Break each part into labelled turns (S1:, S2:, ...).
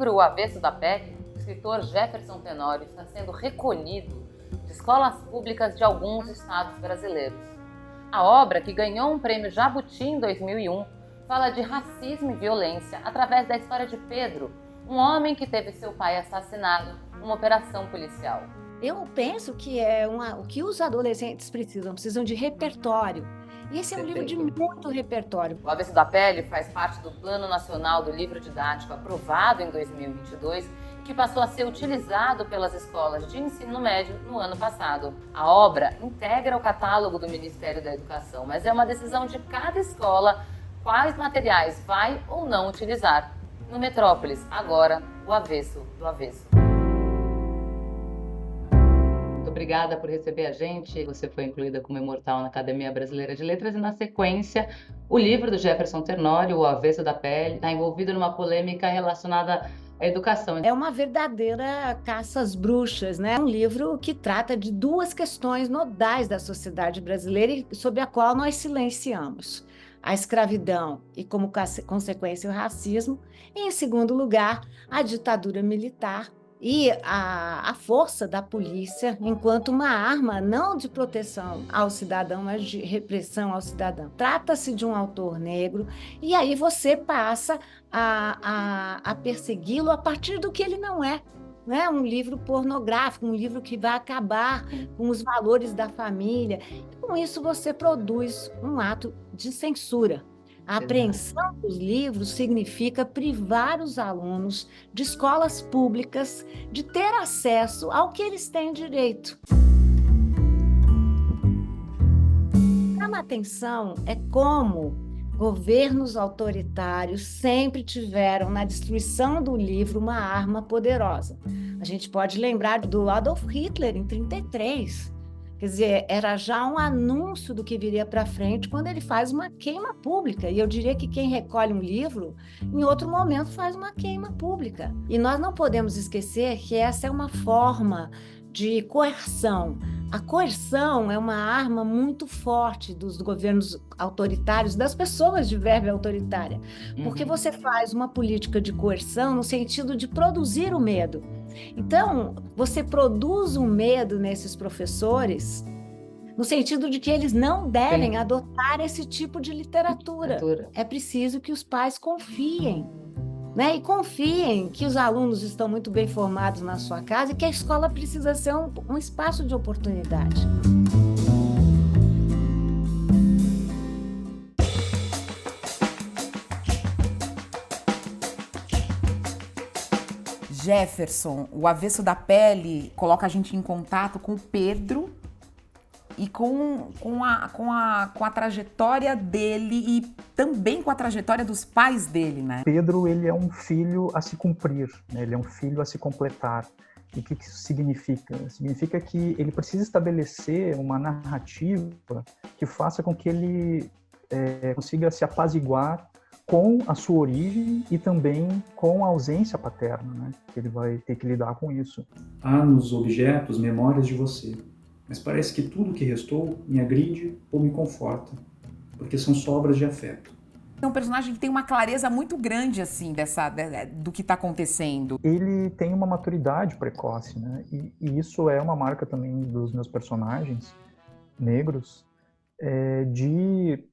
S1: livro O Avesso da Pele, o escritor Jefferson Tenório está sendo recolhido de escolas públicas de alguns estados brasileiros. A obra, que ganhou um prêmio Jabuti em 2001, fala de racismo e violência através da história de Pedro, um homem que teve seu pai assassinado numa operação policial.
S2: Eu penso que o que os adolescentes precisam de repertório. E esse é um livro de muito repertório.
S1: O Avesso da Pele faz parte do Plano Nacional do Livro Didático, aprovado em 2022, que passou a ser utilizado pelas escolas de ensino médio no ano passado. A obra integra o catálogo do Ministério da Educação, mas é uma decisão de cada escola quais materiais vai ou não utilizar. No Metrópolis, agora, o Avesso do Avesso. Muito obrigada por receber a gente. Você foi incluída como imortal na Academia Brasileira de Letras e, na sequência, o livro do Jefferson Tenório, O Avesso da Pele, está envolvido numa polêmica relacionada à educação.
S2: É uma verdadeira caça às bruxas, né? É um livro que trata de duas questões nodais da sociedade brasileira e sobre a qual nós silenciamos: a escravidão e, como consequência, o racismo. E, em segundo lugar, a ditadura militar e a força da polícia enquanto uma arma não de proteção ao cidadão, mas de repressão ao cidadão. Trata-se de um autor negro e aí você passa a persegui-lo a partir do que ele não é. Não é um livro pornográfico, um livro que vai acabar com os valores da família. Com isso, você produz um ato de censura. A apreensão dos livros significa privar os alunos de escolas públicas de ter acesso ao que eles têm direito. Chama atenção é como governos autoritários sempre tiveram na destruição do livro uma arma poderosa. A gente pode lembrar do Adolf Hitler em 1933. Quer dizer, era já um anúncio do que viria para frente quando ele faz uma queima pública. E eu diria que quem recolhe um livro, em outro momento, faz uma queima pública. E nós não podemos esquecer que essa é uma forma de coerção. A coerção é uma arma muito forte dos governos autoritários, das pessoas de verve autoritária, porque você faz uma política de coerção no sentido de produzir o medo. Então, você produz um medo nesses professores no sentido de que eles não devem adotar esse tipo de literatura. É preciso que os pais confiem, né? E confiem que os alunos estão muito bem formados na sua casa e que a escola precisa ser um espaço de oportunidade.
S3: Jefferson, O Avesso da Pele coloca a gente em contato com o Pedro e com a trajetória dele e também com a trajetória dos pais dele, né?
S4: Pedro, ele é um filho a se cumprir, né? Ele é um filho a se completar. E o que isso significa? Significa que ele precisa estabelecer uma narrativa que faça com que ele consiga se apaziguar com a sua origem e também com a ausência paterna, né? Ele vai ter que lidar com isso.
S5: Há nos objetos memórias de você, mas parece que tudo que restou me agride ou me conforta, porque são sobras de afeto.
S3: É um personagem que tem uma clareza muito grande, assim, do que está acontecendo.
S4: Ele tem uma maturidade precoce, né? E isso é uma marca também dos meus personagens negros, de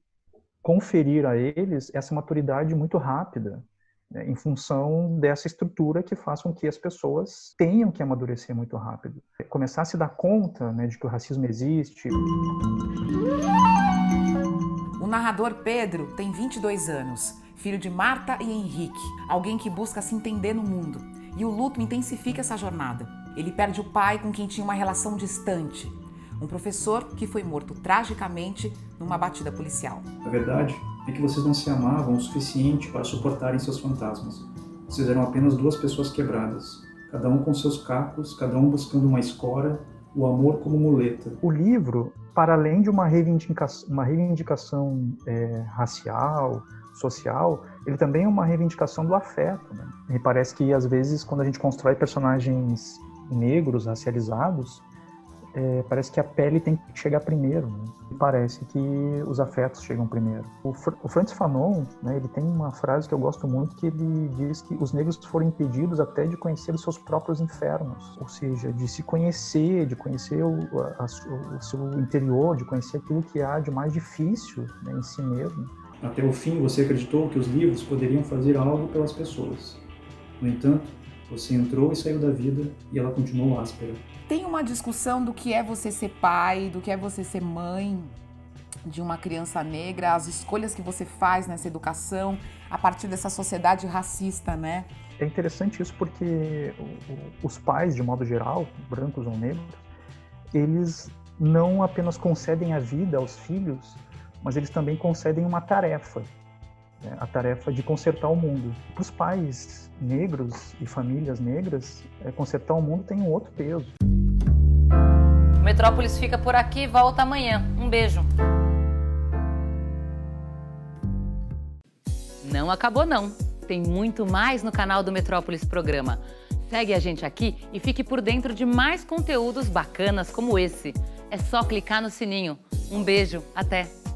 S4: conferir a eles essa maturidade muito rápida, né, em função dessa estrutura que faz com que as pessoas tenham que amadurecer muito rápido. Começar a se dar conta, né, de que o racismo existe.
S3: O narrador Pedro tem 22 anos, filho de Marta e Henrique, alguém que busca se entender no mundo. E o luto intensifica essa jornada. Ele perde o pai com quem tinha uma relação distante. Um professor que foi morto tragicamente numa batida policial.
S5: A verdade é que vocês não se amavam o suficiente para suportarem seus fantasmas. Vocês eram apenas duas pessoas quebradas, cada um com seus cacos, cada um buscando uma escora, o amor como muleta.
S4: O livro, para além de uma reivindicação racial, social, ele também é uma reivindicação do afeto, né? Me parece que, às vezes, quando a gente constrói personagens negros, racializados, parece que a pele tem que chegar primeiro, né? Parece que os afetos chegam primeiro. O Frantz Fanon, né, ele tem uma frase que eu gosto muito, que ele diz que os negros foram impedidos até de conhecer os seus próprios infernos, ou seja, de se conhecer, de conhecer o seu interior, de conhecer aquilo que há de mais difícil, né, em si mesmo.
S5: Até o fim, você acreditou que os livros poderiam fazer algo pelas pessoas. No entanto, você entrou e saiu da vida e ela continuou áspera.
S3: Tem uma discussão do que é você ser pai, do que é você ser mãe de uma criança negra, as escolhas que você faz nessa educação a partir dessa sociedade racista, né?
S4: É interessante isso porque os pais, de modo geral, brancos ou negros, eles não apenas concedem a vida aos filhos, mas eles também concedem uma tarefa, né? A tarefa de consertar o mundo. Para os pais negros e famílias negras, consertar o mundo tem um outro peso.
S1: O Metrópolis fica por aqui e volta amanhã. Um beijo. Não acabou não. Tem muito mais no canal do Metrópolis Programa. Segue a gente aqui e fique por dentro de mais conteúdos bacanas como esse. É só clicar no sininho. Um beijo, até!